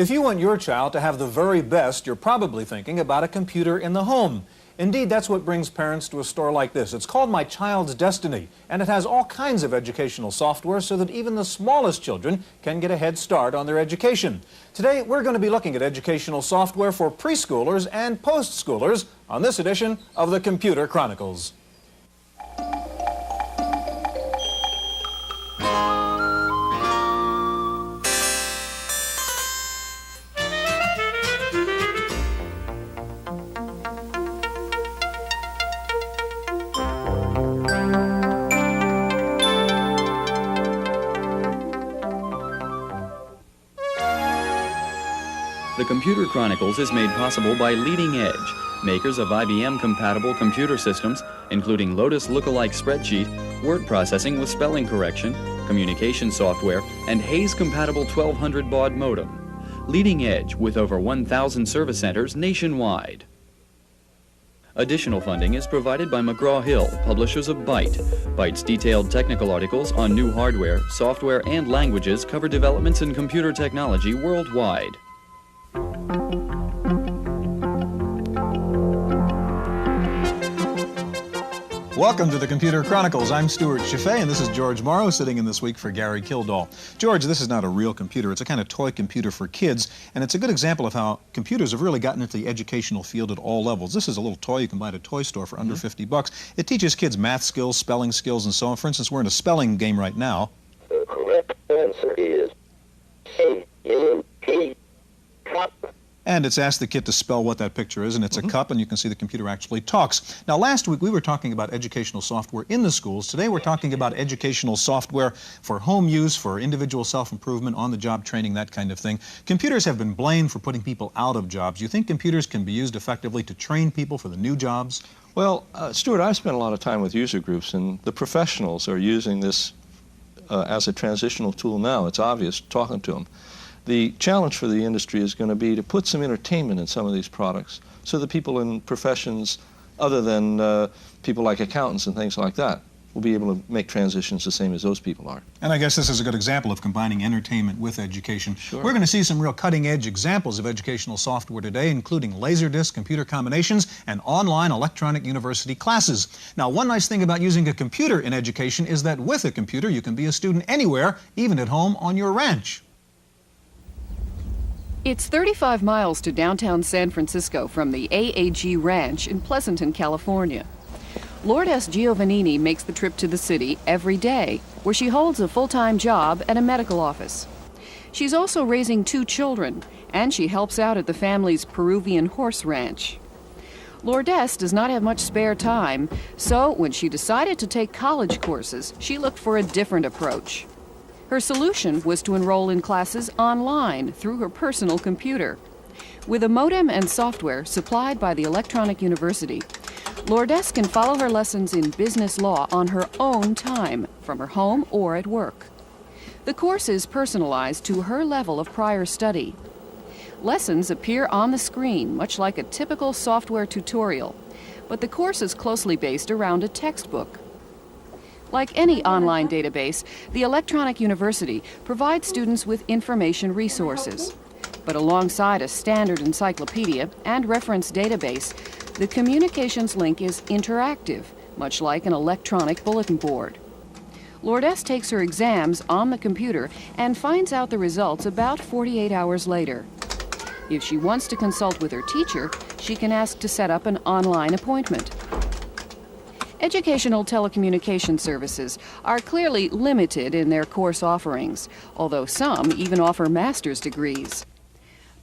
If you want your child to have the very best, you're probably thinking about a computer in the home. Indeed, that's what brings parents to a store like this. It's called My Child's Destiny, and it has all kinds of educational software so that even the smallest children can get a head start on their education. Today, we're going to be looking at educational software for preschoolers and post-schoolers on this edition of the Computer Chronicles. The Computer Chronicles is made possible by Leading Edge, makers of IBM-compatible computer systems, including Lotus Lookalike Spreadsheet, word processing with spelling correction, communication software, and Hayes-compatible 1200 baud modem. Leading Edge, with over 1,000 service centers nationwide. Additional funding is provided by McGraw-Hill, publishers of Byte. Byte's detailed technical articles on new hardware, software, and languages cover developments in computer technology worldwide. Welcome to the Computer Chronicles. I'm Stewart Cheifet, and this is George Morrow sitting in this week for Gary Kildall. George, this is not a real computer. It's a kind of toy computer for kids, and it's a good example of how computers have really gotten into the educational field at all levels. This is a little toy you can buy at a toy store for under 50 bucks. It teaches kids math skills, spelling skills, and so on. For instance, we're in a spelling game right now. The correct answer is C-U-P, cup. And it's asked the kid to spell what that picture is, and it's a cup, and you can see the computer actually talks. Now, last week we were talking about educational software in the schools. Today we're talking about educational software for home use, for individual self-improvement, on-the-job training, that kind of thing. Computers have been blamed for putting people out of jobs. You think computers can be used effectively to train people for the new jobs? Well, Stewart, I've spent a lot of time with user groups, and the professionals are using this as a transitional tool now. It's obvious talking to them. The challenge for the industry is going to be to put some entertainment in some of these products so that people in professions other than people like accountants and things like that will be able to make transitions the same as those people are. And I guess this is a good example of combining entertainment with education. Sure. We're going to see some real cutting-edge examples of educational software today, including Laserdisc, computer combinations, and online electronic university classes. Now, one nice thing about using a computer in education is that with a computer you can be a student anywhere, even at home on your ranch. It's 35 miles to downtown San Francisco from the AAG Ranch in Pleasanton, California. Lord S. Giovannini makes the trip to the city every day, where she holds a full-time job at a medical office. She's also raising 2 children, and she helps out at the family's Peruvian horse ranch. Lord S. does not have much spare time, so when she decided to take college courses, she looked for a different approach. Her solution was to enroll in classes online through her personal computer. With a modem and software supplied by the Electronic University, Lourdes can follow her lessons in business law on her own time, from her home or at work. The course is personalized to her level of prior study. Lessons appear on the screen, much like a typical software tutorial, but the course is closely based around a textbook. Like any online database, the Electronic University provides students with information resources. But alongside a standard encyclopedia and reference database, the communications link is interactive, much like an electronic bulletin board. Lourdes takes her exams on the computer and finds out the results about 48 hours later. If she wants to consult with her teacher, she can ask to set up an online appointment. Educational telecommunication services are clearly limited in their course offerings, although some even offer master's degrees.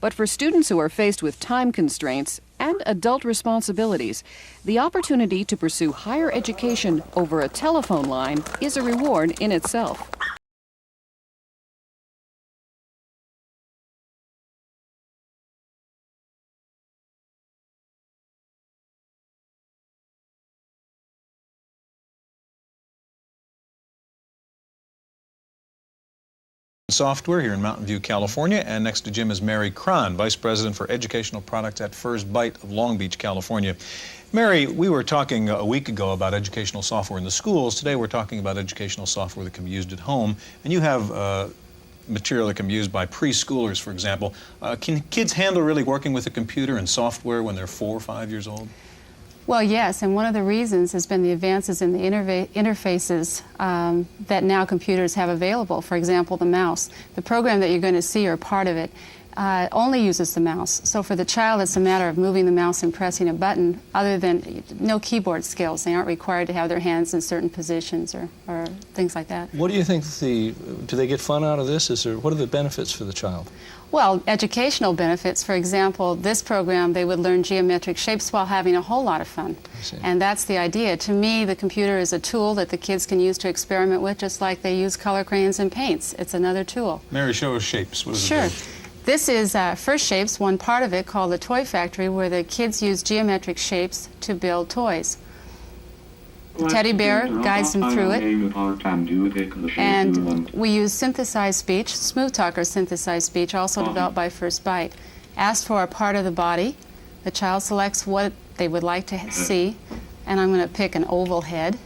But for students who are faced with time constraints and adult responsibilities, the opportunity to pursue higher education over a telephone line is a reward in itself. Software here in Mountain View, California, and next to Jim is Mary Cron, Vice President for Educational Products at First Byte of Long Beach, California. Mary, we were talking a week ago about educational software in the schools. Today we're talking about educational software that can be used at home, and you have material that can be used by preschoolers, for example. Can kids handle really working with a computer and software when they're 4 or 5 years old? Well, yes, and one of the reasons has been the advances in the interfaces that now computers have available. For example, the mouse. The program that you're going to see, or part of it, only uses the mouse. So for the child, it's a matter of moving the mouse and pressing a button, other than no keyboard skills. They aren't required to have their hands in certain positions or things like that. What do you think do they get fun out of this? What are the benefits for the child? Well, educational benefits. For example, this program, they would learn geometric shapes while having a whole lot of fun. And that's the idea. To me, the computer is a tool that the kids can use to experiment with, just like they use color crayons and paints. It's another tool. Mary, show us shapes. What does Sure. it do? This is First Shapes, one part of it called the Toy Factory, where the kids use geometric shapes to build toys. The teddy bear guides them through it, and we use synthesized speech, smooth talker synthesized speech, also developed by First Byte. Asked for a part of the body, the child selects what they would like to see, and I'm going to pick an oval head.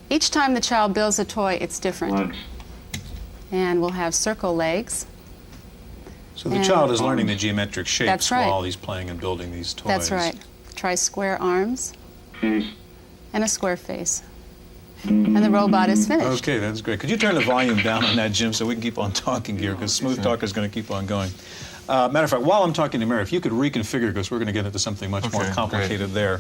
Each time the child builds a toy, it's different. And we'll have circle legs. So the child is learning the geometric shapes That's right. while he's playing and building these toys. That's right. Try square arms and a square face. And the robot is finished. Okay, that's great. Could you turn the volume down on that, Jim, so we can keep on talking here, because Smooth Talker is going to keep on going. Matter of fact, while I'm talking to Mary, if you could reconfigure, because we're going to get into something much more complicated there.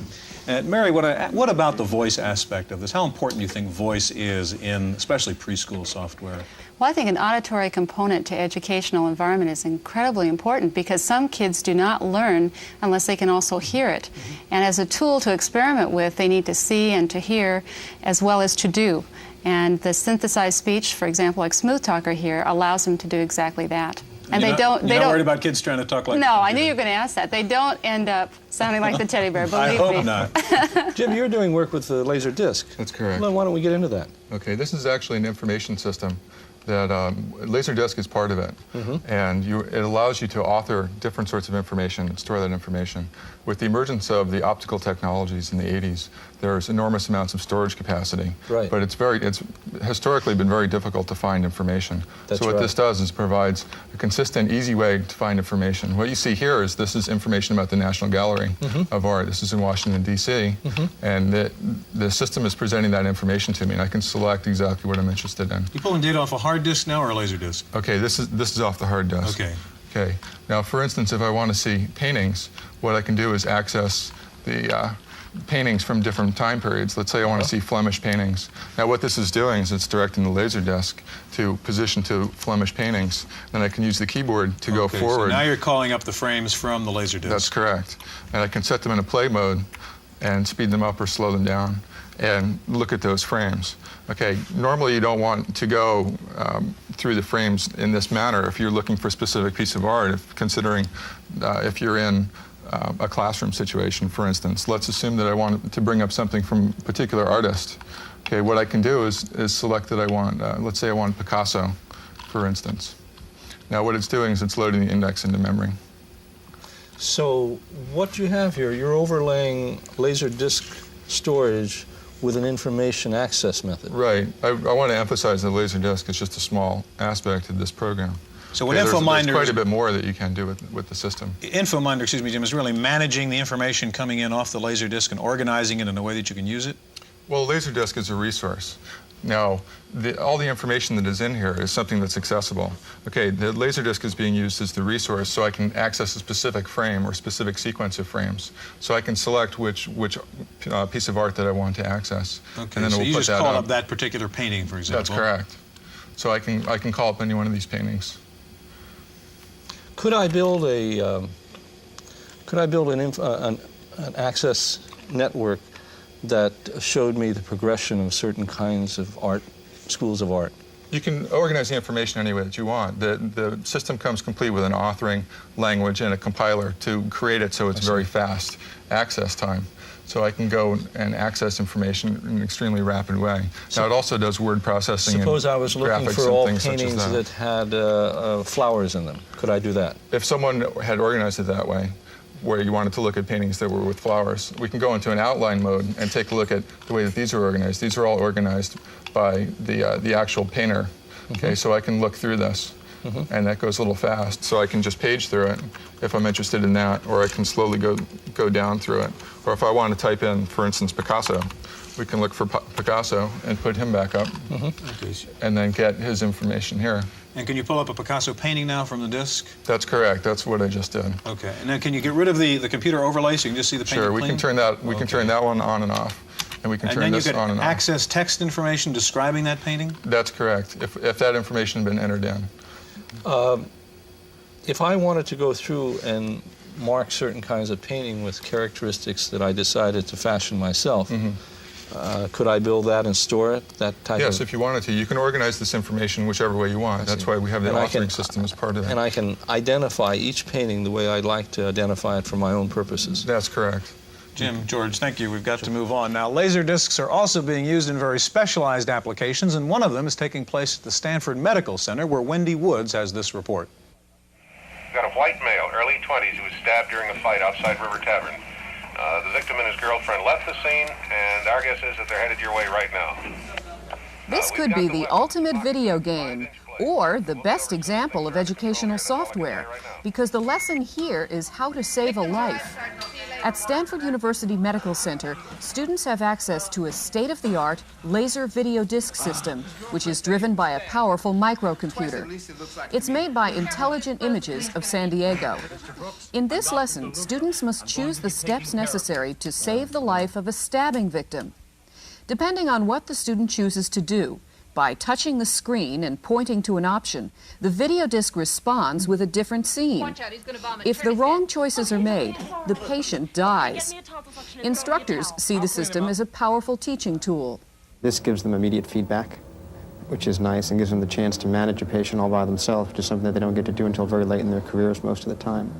Mary, what about the voice aspect of this? How important do you think voice is in especially preschool software? Well, I think an auditory component to educational environment is incredibly important, because some kids do not learn unless they can also hear it. And as a tool to experiment with, they need to see and to hear as well as to do. And the synthesized speech, for example, like Smooth Talker here, allows them to do exactly that. And You're they don't worried about kids trying to talk like No, I knew you were going to ask that. They don't end up sounding like the teddy bear, believe I me. hope not. Jim, you're doing work with the Laserdisc. That's correct. Well, why don't we get into that? Okay, this is actually an information system that Laserdisc is part of it. And it allows you to author different sorts of information and store that information. With the emergence of the optical technologies in the 80s, there's enormous amounts of storage capacity. Right. But it's historically been very difficult to find information. That's so what right. this does is provides a consistent, easy way to find information. What you see here is this is information about the National Gallery of Art. This is in Washington, D.C. And the system is presenting that information to me, and I can select exactly what I'm interested in. You pulling data off a hard disk now or a laser disk? Okay, this is off the hard disk. Okay. Okay. Now, for instance, if I want to see paintings, what I can do is access the paintings from different time periods. Let's say I want to see Flemish paintings. Now, what this is doing is it's directing the Laserdisc to position to Flemish paintings. Then I can use the keyboard to go forward. So now you're calling up the frames from the laser disk. That's correct. And I can set them in a play mode and speed them up or slow them down and look at those frames. Okay, normally you don't want to go through the frames in this manner if you're looking for a specific piece of art, considering if you're in a classroom situation, for instance. Let's assume that I want to bring up something from a particular artist. Okay, what I can do is select that I want, let's say I want Picasso, for instance. Now what it's doing is it's loading the index into memory. So what you have here, you're overlaying Laserdisc storage with an information access method. Right. I want to emphasize that Laserdisc is just a small aspect of this program. So what there's InfoMinder quite a bit more that you can do with the system. InfoMinder, excuse me, Jim, is really managing the information coming in off the laser disk and organizing it in a way that you can use it? Well, Laserdisc is a resource. Now, all the information that is in here is something that's accessible. Okay, the Laserdisc is being used as the resource so I can access a specific frame or specific sequence of frames. So I can select which piece of art that I want to access. Okay, and then so it will you put just that call up. up that particular painting, for example. That's correct. So I can call up any one of these paintings. Could I build an access network that showed me the progression of certain kinds of art, schools of art? You can organize the information any way that you want. The system comes complete with an authoring language and a compiler to create it so it's very fast access time. So I can go and access information in an extremely rapid way. Now it also does word processing. Suppose and I was looking graphics for and all things such as paintings that had flowers in them. Could I do that? If someone had organized it that way, where you wanted to look at paintings that were with flowers, we can go into an outline mode and take a look at the way that these are organized. These are all organized by the actual painter. Okay, so I can look through this. and that goes a little fast, so I can just page through it if I'm interested in that, or I can slowly go down through it. Or if I want to type in, for instance, Picasso, we can look for Picasso and put him back up, and then get his information here. And can you pull up a Picasso painting now from the disk? That's correct. That's what I just did. Okay. And then can you get rid of the computer overlay so you can just see the painting Sure, we clean? can turn that. We can turn that one on and off, and we can turn this on and off. And then you can access text information describing that painting? That's correct. If that information had been entered in. If I wanted to go through and mark certain kinds of painting with characteristics that I decided to fashion myself, could I build that and store it? That type Yes, of... if you wanted to. You can organize this information whichever way you want. That's why we have the authoring system as part of that. And I can identify each painting the way I'd like to identify it for my own purposes. That's correct. Jim, George, thank you. We've got to move on. Now, laser discs are also being used in very specialized applications, and one of them is taking place at the Stanford Medical Center, where Wendy Woods has this report. We've got a white male, early 20s, who was stabbed during a fight outside River Tavern. The victim and his girlfriend left the scene, and our guess is that they're headed your way right now. This could be the ultimate video game, or the best example of educational software, because the lesson here is how to save a life. At Stanford University Medical Center, students have access to a state-of-the-art laser video disc system, which is driven by a powerful microcomputer. It's made by Intelligent Images of San Diego. In this lesson, students must choose the steps necessary to save the life of a stabbing victim. Depending on what the student chooses to do, by touching the screen and pointing to an option, the video disc responds with a different scene. If the wrong choices are made, the patient dies. Instructors see the system as a powerful teaching tool. This gives them immediate feedback, which is nice, and gives them the chance to manage a patient all by themselves, which is something that they don't get to do until very late in their careers most of the time.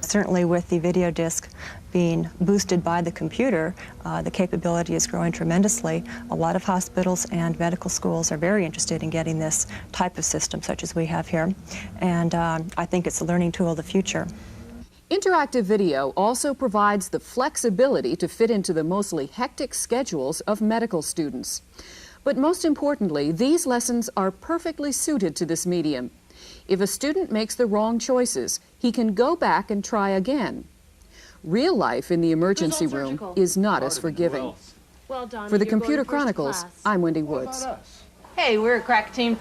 Certainly with the video disc being boosted by the computer, the capability is growing tremendously. A lot of hospitals and medical schools are very interested in getting this type of system such as we have here, and I think it's a learning tool of the future. Interactive video also provides the flexibility to fit into the mostly hectic schedules of medical students. But most importantly, these lessons are perfectly suited to this medium. If a student makes the wrong choices, he can go back and try again. Real life in the emergency room is not as forgiving. Well done. For the Computer Chronicles, I'm Wendy Woods. Hey, we're a crack team.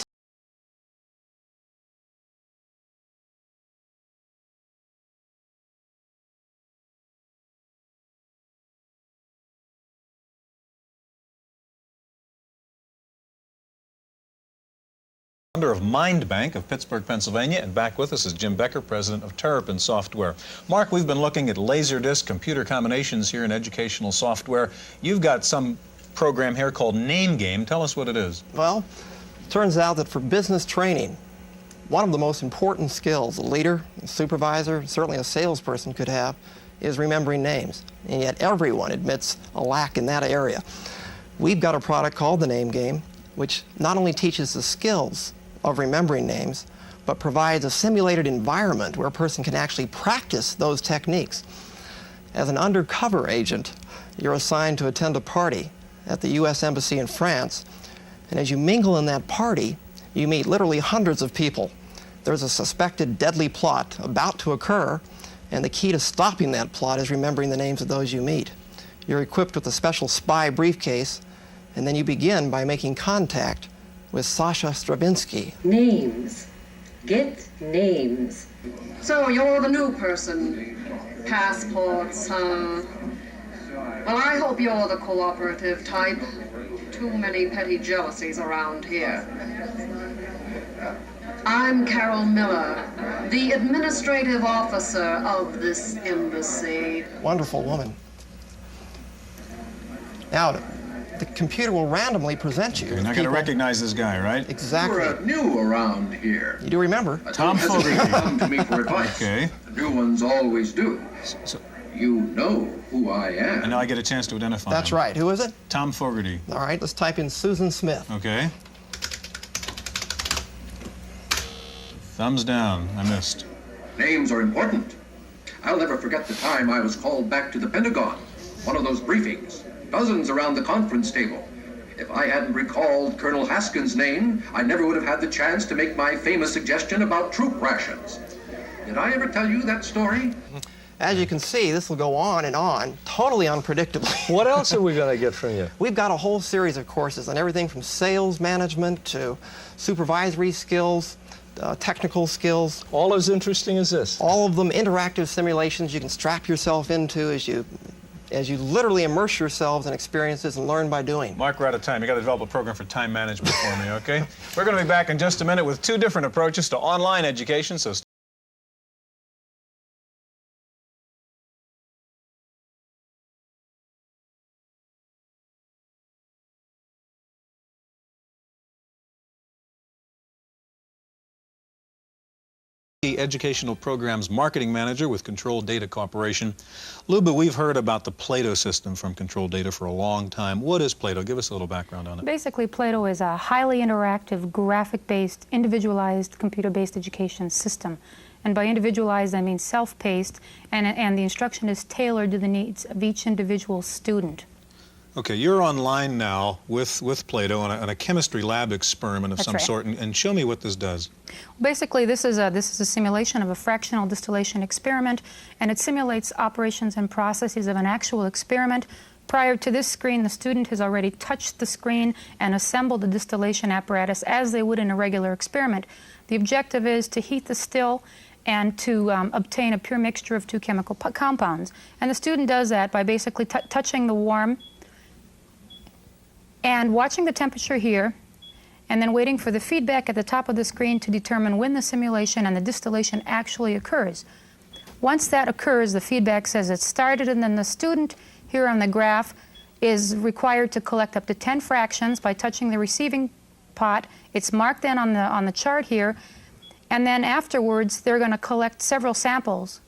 Founder of MindBank of Pittsburgh, Pennsylvania, and back with us is Jim Becker, president of Terrapin Software. Mark, we've been looking at Laserdisc computer combinations here in educational software. You've got some program here called Name Game. Tell us what it is. Well, it turns out that for business training, one of the most important skills a leader, a supervisor, certainly a salesperson could have is remembering names. And yet everyone admits a lack in that area. We've got a product called the Name Game, which not only teaches the skills of remembering names, but provides a simulated environment where a person can actually practice those techniques. As an undercover agent, you're assigned to attend a party at the U.S. Embassy in France, and as you mingle in that party, you meet literally hundreds of people. There's a suspected deadly plot about to occur, and the key to stopping that plot is remembering the names of those you meet. You're equipped with a special spy briefcase, and then you begin by making contact with Sasha Stravinsky. Names. Get names. So you're the new person. Passports, huh? Well, I hope you're the cooperative type. Too many petty jealousies around here. I'm Carol Miller, the administrative officer of this embassy. Wonderful woman. Now, the computer will randomly present you. You're not going to recognize this guy, right? Exactly. You're new around here. You do remember. Tom Fogarty. Come to me for advice. Okay. The new ones always do. So, you know who I am. and now I get a chance to identify That's him. right. Who is it? Tom Fogarty. All right, let's type in Susan Smith. Okay. Thumbs down. I missed. Names are important. I'll never forget the time I was called back to the Pentagon. One of those briefings. Dozens around the conference table. If I hadn't recalled Colonel Haskins' name, I never would have had the chance to make my famous suggestion about troop rations. Did I ever tell you that story? As you can see, this will go on and on, totally unpredictably. What else are we going to get from you? We've got a whole series of courses on everything from sales management to supervisory skills, technical skills. All as interesting as this? All of them interactive simulations you can strap yourself into as you literally immerse yourselves in experiences and learn by doing. Mark, we're out of time. You got to develop a program for time management for me, okay? We're going to be back in just a minute with two different approaches to online education, so Educational Programs Marketing Manager with Control Data Corporation. Luba, we've heard about the PLATO system from Control Data for a long time. What is PLATO? Give us a little background on it. Basically, PLATO is a highly interactive, graphic-based, individualized, computer-based education system. And by individualized, I mean self-paced, and the instruction is tailored to the needs of each individual student. Okay, you're online now with PLATO on a chemistry lab experiment of some sort, and show me what this does. Basically, this is a simulation of a fractional distillation experiment, and it simulates operations and processes of an actual experiment. Prior to this screen, the student has already touched the screen and assembled the distillation apparatus as they would in a regular experiment. The objective is to heat the still and to obtain a pure mixture of two chemical compounds. And the student does that by basically touching the warm and watching the temperature here, and then waiting for the feedback at the top of the screen to determine when the simulation and the distillation actually occurs. Once that occurs, the feedback says it started, and then the student here on the graph is required to collect up to 10 fractions by touching the receiving pot. It's marked then on the chart here, and then afterwards they're going to collect several samples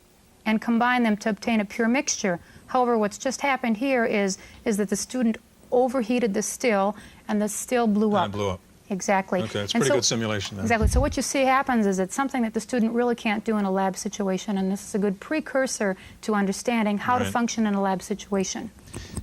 and combine them to obtain a pure mixture. However, what's just happened here is that the student overheated the still, and the still blew up. Blew up. Exactly. Okay, it's a pretty good simulation then. Exactly. So what you see happens is it's something that the student really can't do in a lab situation, and this is a good precursor to understanding how to function in a lab situation.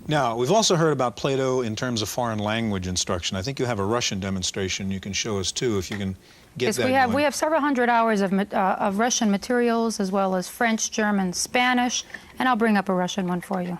Now, we've also heard about PLATO in terms of foreign language instruction. I think you have a Russian demonstration you can show us too, if you can get that going. We have several hundred hours of Russian materials, as well as French, German, Spanish, and I'll bring up a Russian one for you.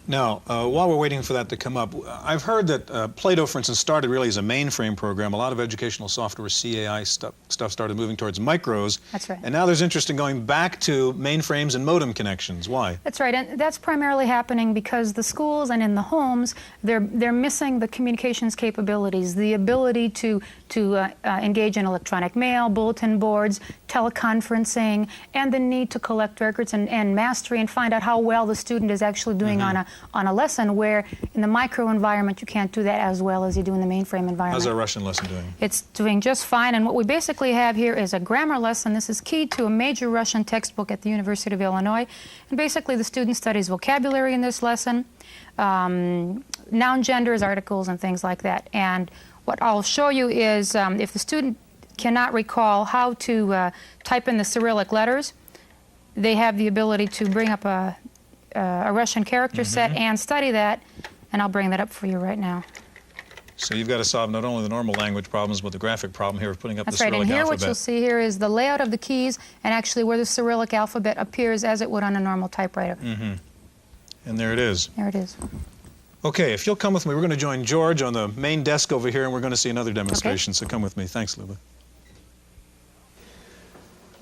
Now, while we're waiting for that to come up, I've heard that PLATO, for instance, started really as a mainframe program. A lot of educational software, CAI stuff started moving towards micros. That's right. And now there's interest in going back to mainframes and modem connections. Why? That's right, and that's primarily happening because the schools and in the homes, they're missing the communications capabilities, the ability to engage in electronic mail, bulletin boards, teleconferencing, and the need to collect records and mastery and find out how well the student is actually doing on a lesson, where in the micro environment you can't do that as well as you do in the mainframe environment. How's our Russian lesson doing? It's doing just fine, and what we basically have here is a grammar lesson. This is key to a major Russian textbook at the University of Illinois, and basically the student studies vocabulary in this lesson, noun genders, articles, and things like that. And what I'll show you is if the student cannot recall how to type in the Cyrillic letters, they have the ability to bring up a Russian character set and study that, and I'll bring that up for you right now. So you've got to solve not only the normal language problems, but the graphic problem here of putting up the Cyrillic alphabet. That's right, and here alphabet. what you'll see here is the layout of the keys and actually where the Cyrillic alphabet appears as it would on a normal typewriter. And there it is. There it is. Okay, if you'll come with me, we're going to join George on the main desk over here, and we're going to see another demonstration, so come with me. Thanks, Luba.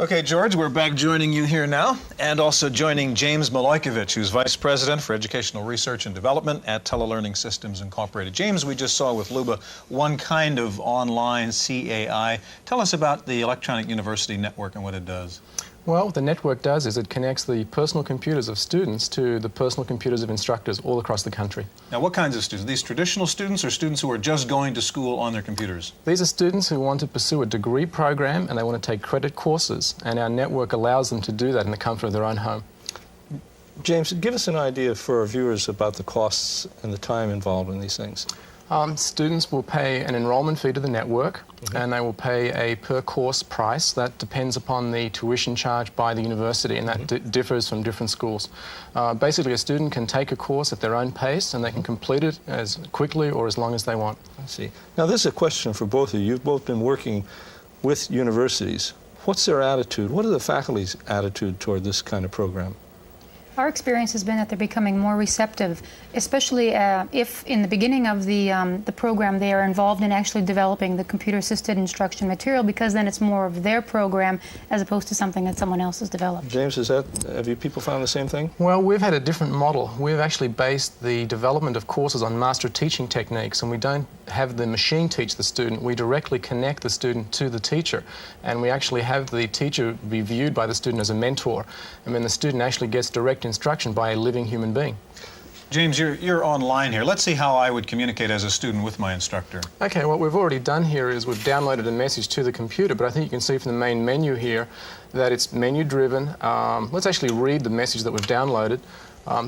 Okay, George, we're back joining you here now, and also joining James Milojkovic, who's Vice President for Educational Research and Development at TeleLearning Systems, Incorporated. James, we just saw with Luba one kind of online CAI. Tell us about the Electronic University Network and what it does. Well, what the network does is it connects the personal computers of students to the personal computers of instructors all across the country. Now, what kinds of students? Are these traditional students or students who are just going to school on their computers? These are students who want to pursue a degree program and they want to take credit courses, and our network allows them to do that in the comfort of their own home. James, give us an idea for our viewers about the costs and the time involved in these things. Students will pay an enrollment fee to the network, and they will pay a per-course price that depends upon the tuition charged by the university, and that differs from different schools. Basically, a student can take a course at their own pace, and they can complete it as quickly or as long as they want. I see. Now, this is a question for both of you. You've both been working with universities. What's their attitude? What is the faculty's attitude toward this kind of program? Our experience has been that they're becoming more receptive, especially if in the beginning of the program they are involved in actually developing the computer-assisted instruction material, because then it's more of their program as opposed to something that someone else has developed. James, have you people found the same thing? Well, we've had a different model. We've actually based the development of courses on master teaching techniques, and we don't have the machine teach the student. We directly connect the student to the teacher, and we actually have the teacher be viewed by the student as a mentor, and then the student actually gets direct instruction by a living human being. James, you're online here. Let's see how I would communicate as a student with my instructor. Okay, what we've already done here is we've downloaded a message to the computer, but I think you can see from the main menu here that it's menu-driven. Let's actually read the message that we've downloaded.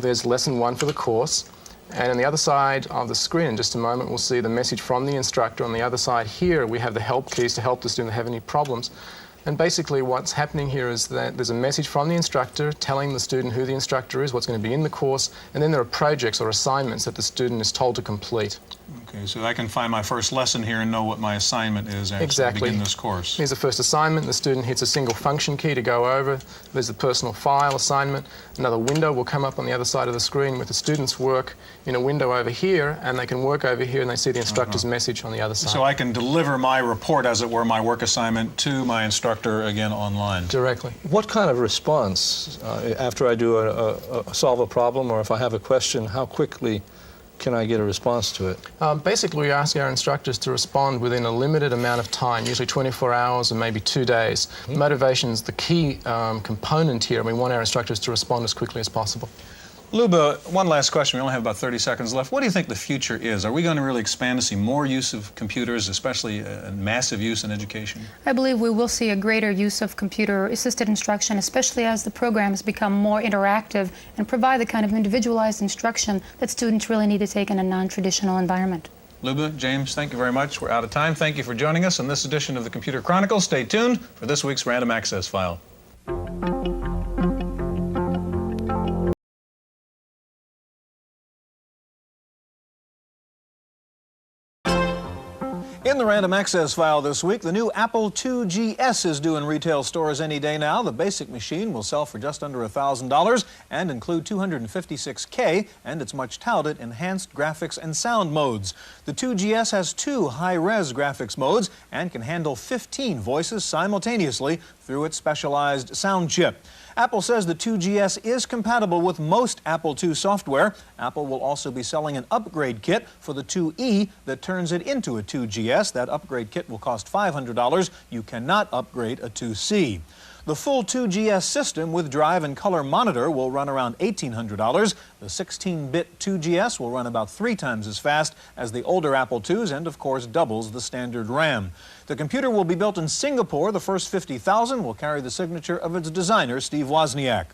There's lesson 1 for the course, and on the other side of the screen, in just a moment, we'll see the message from the instructor. On the other side here, we have the help keys to help the student have any problems. And basically what's happening here is that there's a message from the instructor telling the student who the instructor is, what's going to be in the course, and then there are projects or assignments that the student is told to complete. Okay, so I can find my first lesson here and know what my assignment is actually to begin this course. Here's the first assignment. The student hits a single function key to go over. There's the personal file assignment. Another window will come up on the other side of the screen with the student's work in a window over here, and they can work over here and they see the instructor's message on the other side. So I can deliver my report, as it were, my work assignment, to my instructor again online. Directly. What kind of response, after I do solve a problem, or if I have a question, how quickly can I get a response to it? Basically, we ask our instructors to respond within a limited amount of time, usually 24 hours or maybe 2 days. Motivation is the key component here, and we want our instructors to respond as quickly as possible. Luba, one last question. We only have about 30 seconds left. What do you think the future is? Are we going to really expand to see more use of computers, especially massive use in education? I believe we will see a greater use of computer-assisted instruction, especially as the programs become more interactive and provide the kind of individualized instruction that students really need to take in a non-traditional environment. Luba, James, thank you very much. We're out of time. Thank you for joining us in this edition of the Computer Chronicles. Stay tuned for this week's Random Access File. In the Random Access File this week, the new Apple IIgs is due in retail stores any day now. The basic machine will sell for just under $1,000 and include 256K and its much touted enhanced graphics and sound modes. The IIgs has 2 high-res graphics modes and can handle 15 voices simultaneously through its specialized sound chip. Apple says the IIgs is compatible with most Apple II software. Apple will also be selling an upgrade kit for the IIe that turns it into a IIgs. That upgrade kit will cost $500. You cannot upgrade a IIc. The full IIgs system with drive and color monitor will run around $1,800. The 16-bit IIgs will run about 3 times as fast as the older Apple IIs and, of course, doubles the standard RAM. The computer will be built in Singapore. The first 50,000 will carry the signature of its designer, Steve Wozniak.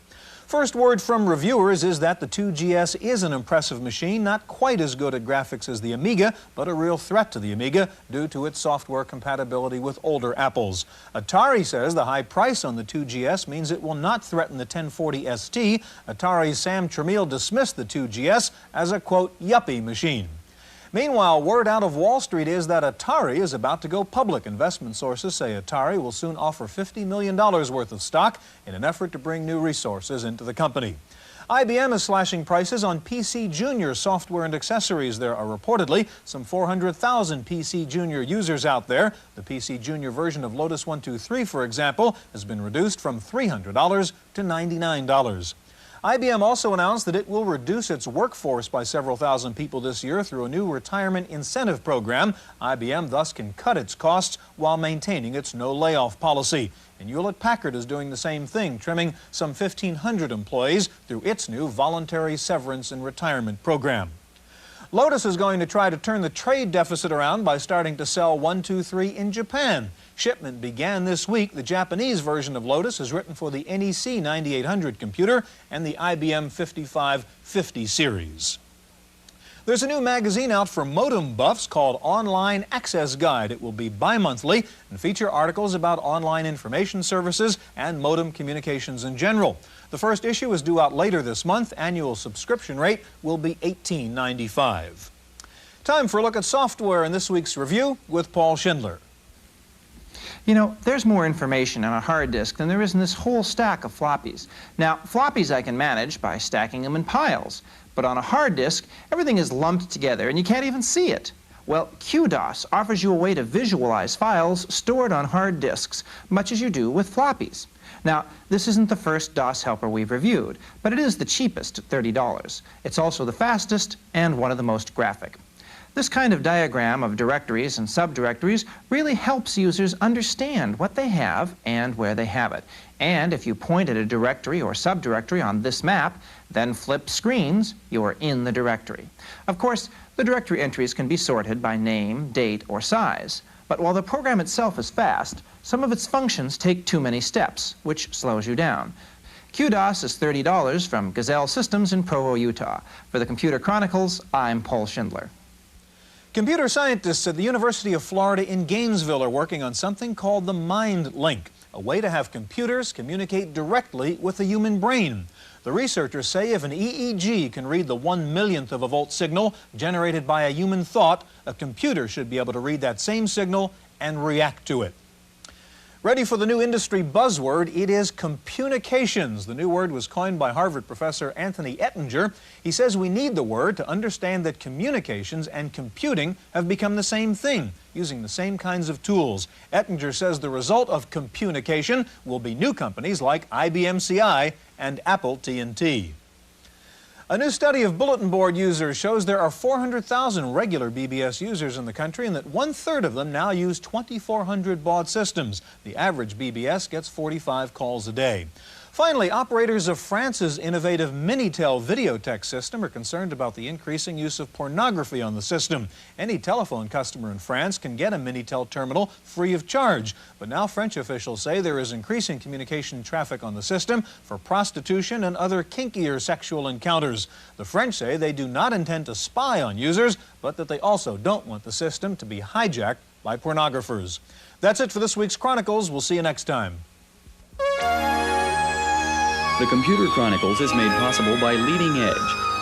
First word from reviewers is that the IIgs is an impressive machine, not quite as good at graphics as the Amiga, but a real threat to the Amiga due to its software compatibility with older Apples. Atari says the high price on the IIgs means it will not threaten the 1040 ST. Atari's Sam Tramiel dismissed the IIgs as a, quote, yuppie machine. Meanwhile, word out of Wall Street is that Atari is about to go public. Investment sources say Atari will soon offer $50 million worth of stock in an effort to bring new resources into the company. IBM is slashing prices on PC Junior software and accessories. There are reportedly some 400,000 PC Junior users out there. The PC Junior version of Lotus 123, for example, has been reduced from $300 to $99. IBM also announced that it will reduce its workforce by several thousand people this year through a new retirement incentive program. IBM thus can cut its costs while maintaining its no-layoff policy. And Hewlett-Packard is doing the same thing, trimming some 1,500 employees through its new voluntary severance and retirement program. Lotus is going to try to turn the trade deficit around by starting to sell 123 in Japan. Shipment began this week. The Japanese version of Lotus is written for the NEC 9800 computer and the IBM 5550 series. There's a new magazine out for modem buffs called Online Access Guide. It will be bi-monthly and feature articles about online information services and modem communications in general. The first issue is due out later this month. Annual subscription rate will be $18.95. Time for a look at software in this week's review with Paul Schindler. You know, there's more information on a hard disk than there is in this whole stack of floppies. Now, floppies I can manage by stacking them in piles, but on a hard disk, everything is lumped together and you can't even see it. Well, QDOS offers you a way to visualize files stored on hard disks, much as you do with floppies. Now, this isn't the first DOS helper we've reviewed, but it is the cheapest at $30. It's also the fastest and one of the most graphic. This kind of diagram of directories and subdirectories really helps users understand what they have and where they have it. And if you point at a directory or subdirectory on this map, then flip screens, you're in the directory. Of course, the directory entries can be sorted by name, date, or size. But while the program itself is fast, some of its functions take too many steps, which slows you down. QDOS is $30 from Gazelle Systems in Provo, Utah. For the Computer Chronicles, I'm Paul Schindler. Computer scientists at the University of Florida in Gainesville are working on something called the Mind Link, a way to have computers communicate directly with the human brain. The researchers say if an EEG can read the 1/1,000,000th of a volt signal generated by a human thought, a computer should be able to read that same signal and react to it. Ready for the new industry buzzword, it is communications. The new word was coined by Harvard professor Anthony Ettinger. He says we need the word to understand that communications and computing have become the same thing, using the same kinds of tools. Ettinger says the result of communication will be new companies like IBM CI and Apple TNT. A new study of bulletin board users shows there are 400,000 regular BBS users in the country and that 1/3 of them now use 2,400 baud systems. The average BBS gets 45 calls a day. Finally, operators of France's innovative Minitel Videotech system are concerned about the increasing use of pornography on the system. Any telephone customer in France can get a Minitel terminal free of charge. But now French officials say there is increasing communication traffic on the system for prostitution and other kinkier sexual encounters. The French say they do not intend to spy on users, but that they also don't want the system to be hijacked by pornographers. That's it for this week's Chronicles. We'll see you next time. The Computer Chronicles is made possible by Leading Edge,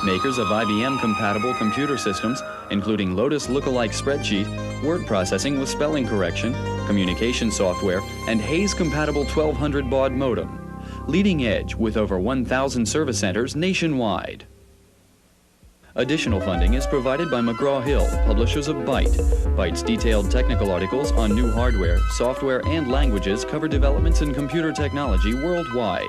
makers of IBM-compatible computer systems, including Lotus Lookalike Spreadsheet, word processing with spelling correction, communication software, and Hayes-compatible 1200 baud modem. Leading Edge with over 1,000 service centers nationwide. Additional funding is provided by McGraw-Hill, publishers of Byte. Byte's detailed technical articles on new hardware, software, and languages cover developments in computer technology worldwide.